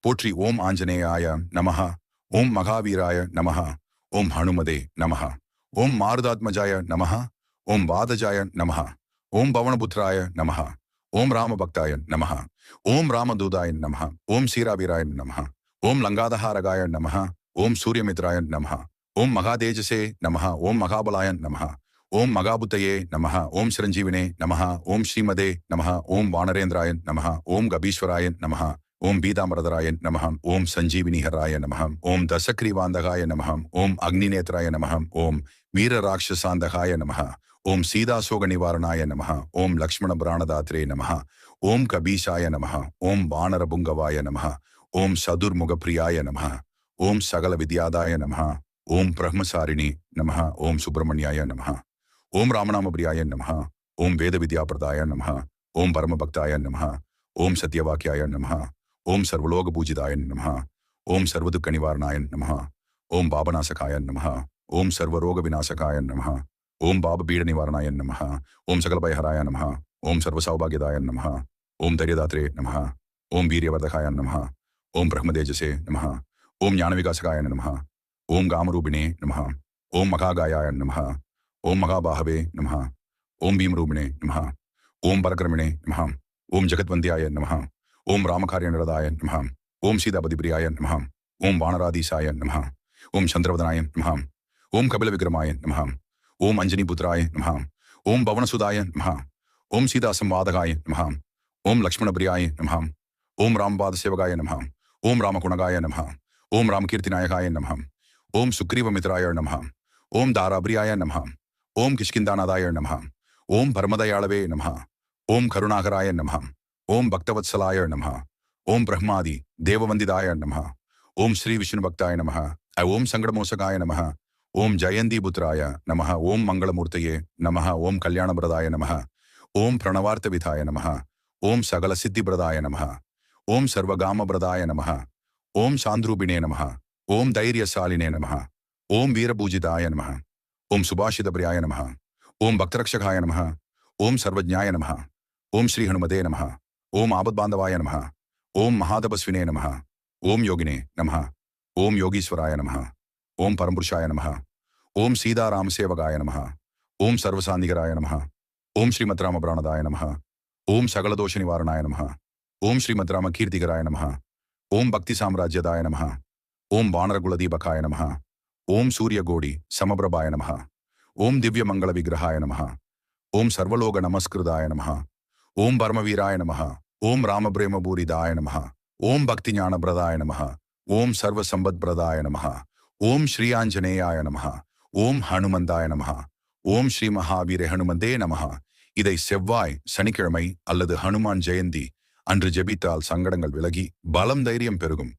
போற்றி. ஓம் ஆஞ்சநேயாய நமஹ. ஓம் மகாவீராய நமஹ. ஓம் ஹனுமதே நமஹ. ஓம் மாருதாத்மஜாய நமஹ. ஓம் வாதஜாய நமஹ. ஓம் பவனபுத்ராய நமஹ. ஓம் ராமபக்தாய நமஹ. ஓம் ராமதூதாய நமஹ. ஓம் சீராவீராய நமஹ. ஓம் லங்காதஹாரகாய நமஹ. ஓம் சூரியமித்ராய நமஹ. ஓம் மகாதேஜசே நமஹ. ஓம் மகாபலாய நமஹ. ஓம் மகாபுத்தயே நமஹ. ஓம் சிரஞ்சீவினே நமஹ. ஓம் ஸ்ரீமதே நமஹ. ஓம் வானரேந்திராய நமஹ. ஓம் கபீஸ்வராய நமஹ. ஓம் பீதாமரதராய நமஹ. ஓம் சஞ்சீவினிஹராய நமஹ. ஓம் தசக்ரீவாந்தகாய நமஹ. ஓம் அக்னிநேத்ராய நமஹ. ஓம் வீரராட்சசாந்தகாய நமஹ. ஓம் சீதாசோக நிவாரணாய நமஹ. ஓம் லக்ஷ்மண பிராணதாத்ரே நமஹ. ஓம் கபீஷாய நமஹ. ஓம் வானரபுங்கவாய நமஹ. ஓம் சதுர்முகப்பிரியாய நமஹ. ஓம் சகல வித்யாதாய நமஹ. ஓம் பிரம்மசாரிணி நமஹ. ஓம் சுப்பிரமணியாய நமஹ. ஓம் ராமநாமபிரியாய நமஹ. ஓம் வேத வித்யாபிரதாய நமஹ. ஓம் பரமபக்தாய நமஹ. ஓம் சத்யவாக்கியாய நமஹ. ஓம் சர்வலோக பூஜிதாய நமஹ. ஓம் சர்வதுக்க நிவாரணாய நமஹ. ஓம் பாபநாசகாய நமஹ. ஓம் சர்வரோக விநாசகாய நமஹ. ஓம் பாபபீட நிவாரணாய நமஹ. ஓம் சகலபயஹராய நமஹ. ஓம் சர்வசௌபாகியதாய நமஹ. ஓம் தைரியதாத்ரே நமஹ. ஓம் வீரியவர்தகாய நமஹ. ஓம் பிரம்மதேஜசே நமஹ. ஓம் ஞானவிகாசகாய நமஹ. ஓம் காமரூபிணே நமஹ. ஓம் மகாகாயாய நமஹ. ஓம் மகாபாகவே நமஹ. ஓம் பீமரூபிணே நமஹ. ஓம் பரக்கிரமிணே நமஹ. ஓம் ஜெகத்வந்தியாய நமஹ. ஓம் ராமகாரியநிரதாய நமஹ. ஓம் சீதாபதிபிரியாய நமஹ. ஓம் வானராதீசாய நமஹ. ஓம் சந்திரவதனாய நமஹ. ஓம் கபிலவிக்ரமாய நமஹ. ஓம் அஞ்சனிபுத்ராய நமஹ. ஓம் பவனசுதாய நமஹ. ஓம் சீதாசம்வாதகாய நமஹ. ஓம் லக்ஷ்மணபிரியாய நமஹ. ஓம் ராமபாதசேவகாய நமஹ. ஓம் ராமகுணகாய நமஹ. ஓம் ராமகீர்த்திநாயகாய நமஹ. ஓம் சுக்ரீவமித்ராய நமஹ. ஓம் தாராபிரியாய நமஹ. ஓம் கிஷ்கிந்தாநாதாய நமஹ. ஓம் பரமதயாளவே நமஹ. ஓம் கருணாகராய நமஹ. ஓம் பக்தவத்சலாய நமஹ. ஓம் பிரம்மாதி தேவவந்திதாய நமஹ. ஓம் ஸ்ரீ விஷ்ணுபக்தாய நமஹ. ஓம் சங்கடமோசகாய நமஹ. ஓம் ஜயந்தீபுத்ராய நமஹ. ஓம் மங்களமூர்த்தயே நமஹ. ஓம் கல்யாணபிரதாய நமஹ. ஓம் பிரணவார்த்தவிதாய நமஹ. ஓம் சகல சித்திபிரதாய நமஹ. ஓம் சர்வகாமபிரதாய நமஹ. ஓம் சாந்திரூபிணே நமஹ. ஓம் தைரியசாலினே நமஹ. ஓம் வீரபூஜிதாய நமஹ. ஓம் சுபாஷிதபிரியாய நமஹ. ஓம் பக்தரக்ஷகாய நமஹ. ஓம் சர்வஜ்ஞாய நமஹ. ஓம் ஸ்ரீ ஹனுமதே நமஹ. ஓம் ஆபத்பாந்தவாய நமஹ. ஓம் மகாதபஸ்வினே நமஹ. ஓம் யோகினே நமஹ. ஓம் யோகீஸ்வராய நமஹ. ஓம் பரம்புருஷாய நமஹ. ஓம் சீதாராமசேவகாய நமஹ. ஓம் சர்வசாந்திகராய நமஹ. ஓம் ஸ்ரீமத் ராமபிராணதாய நமஹ. ஓம் சகலதோஷ நிவாரணாய நமஹ. ஓம் ஸ்ரீமத் ராமகீர்த்திகராய நமஹ. ஓம் பக்தி சாம்ராஜ்யதாய நமஹ. ஓம் வானரகுலதீபகாய நமஹ. ஓம் சூரியகோடி சமபிரபாய நமஹ. ஓம் திவ்யமங்கள விக்கிரகாய நமஹ. ஓம் சர்வலோக நமஸ்கிருதாய நமஹ. ஓம் பரமவீராய நமஹ. ஓம் ராமபிரேமபூரிதாய நமஹ. ஓம் பக்தி ஞானபிரதாய நமஹ. ஓம் சர்வசம்பத்பிரதாய நமஹ. ஓம் ஸ்ரீ ஆஞ்சநேயாய நமஹ. ஓம் ஹனுமந்தாய நமஹ. ஓம் ஸ்ரீ மகாவீர ஹனுமந்தே நமஹ. இதை செவ்வாய், சனிக்கிழமை அல்லது ஹனுமான் ஜெயந்தி அன்று ஜெபித்தால் சங்கடங்கள் விலகி பலம் தைரியம் பெருகும்.